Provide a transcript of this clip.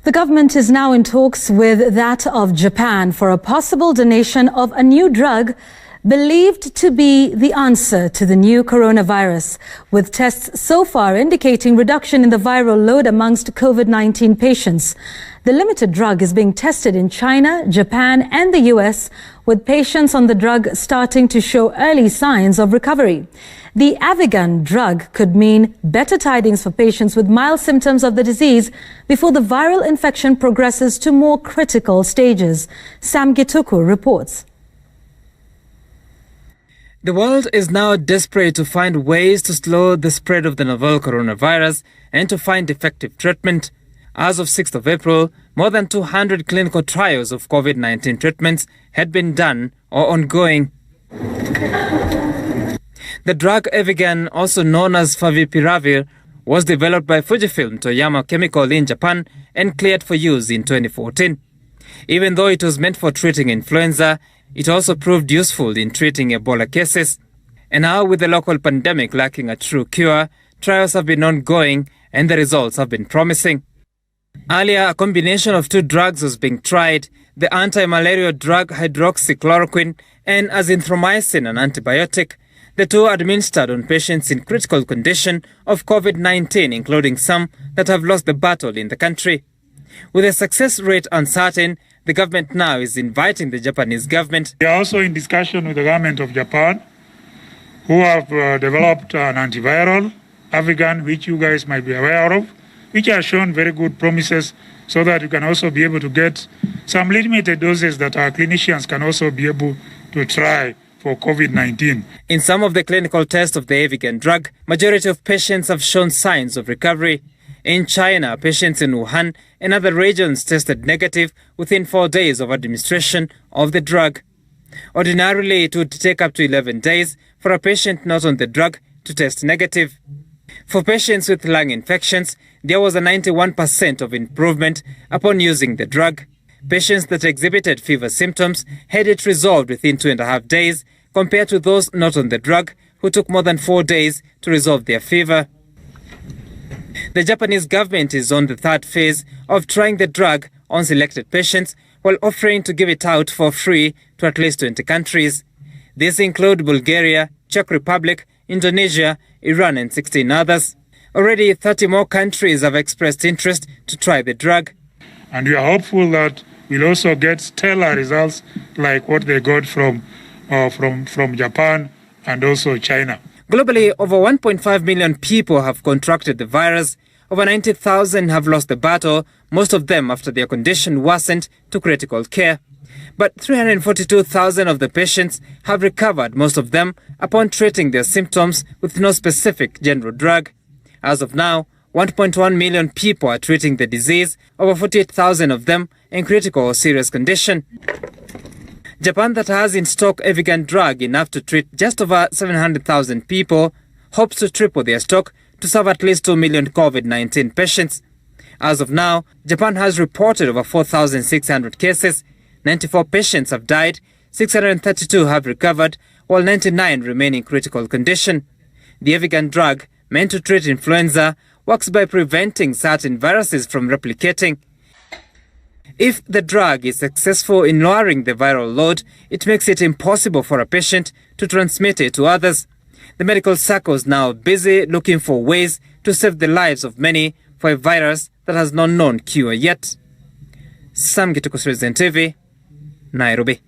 The government is now in talks with that of Japan for a possible donation of a new drug believed to be the answer to the new coronavirus, with tests so far indicating reduction in the viral load amongst COVID-19 patients. The limited drug is being tested in China, Japan and the US, with patients on the drug starting to show early signs of recovery. The Avigan drug could mean better tidings for patients with mild symptoms of the disease before the viral infection progresses to more critical stages. Sam Gituku reports. The world is now desperate to find ways to slow the spread of the novel coronavirus and to find effective treatment. As of 6th of April, more than 200 clinical trials of COVID-19 treatments had been done or ongoing. The drug Avigan, also known as Favipiravir, was developed by Fujifilm Toyama Chemical in Japan and cleared for use in 2014. Even though it was meant for treating influenza, it also proved useful in treating Ebola cases. And now, with the local pandemic lacking a true cure, trials have been ongoing and the results have been promising. Earlier, a combination of two drugs was being tried, the anti-malarial drug hydroxychloroquine and azithromycin, an antibiotic. The two are administered on patients in critical condition of COVID-19, including some that have lost the battle in the country. With the success rate uncertain, the government now is inviting the Japanese government. We are also in discussion with the government of Japan, who have developed an antiviral, Avigan, which you guys might be aware of, which has shown very good promises, so that you can also be able to get some limited doses that our clinicians can also be able to try for COVID-19. In some of the clinical tests of the Avigan drug, majority of patients have shown signs of recovery. In China, patients in Wuhan and other regions tested negative within 4 days of administration of the drug. Ordinarily, it would take up to 11 days for a patient not on the drug to test negative. For patients with lung infections, there was a 91% of improvement upon using the drug. Patients that exhibited fever symptoms had it resolved within 2.5 days, compared to those not on the drug who took more than 4 days to resolve their fever. The Japanese government is on the third phase of trying the drug on selected patients, while offering to give it out for free to at least 20 countries. These include Bulgaria, Czech Republic, Indonesia, Iran and 16 others. Already 30 more countries have expressed interest to try the drug. And we are hopeful that we'll also get stellar results like what they got from Japan and also China. Globally, over 1.5 million people have contracted the virus. Over 90,000 have lost the battle, most of them after their condition worsened to critical care. But 342,000 of the patients have recovered, most of them upon treating their symptoms with no specific general drug. As of now, 1.1 million people are treating the disease, over 48,000 of them in critical or serious condition. Japan, that has in stock Avigan drug enough to treat just over 700,000 people, hopes to triple their stock to serve at least 2 million COVID-19 patients. As of now, Japan has reported over 4,600 cases, 94 patients have died, 632 have recovered, while 99 remain in critical condition. The Avigan drug, meant to treat influenza, works by preventing certain viruses from replicating. If the drug is successful in lowering the viral load, it makes it impossible for a patient to transmit it to others. The medical circles now busy looking for ways to save the lives of many for a virus that has no known cure yet. Sam Gituku, Citizen TV, Nairobi.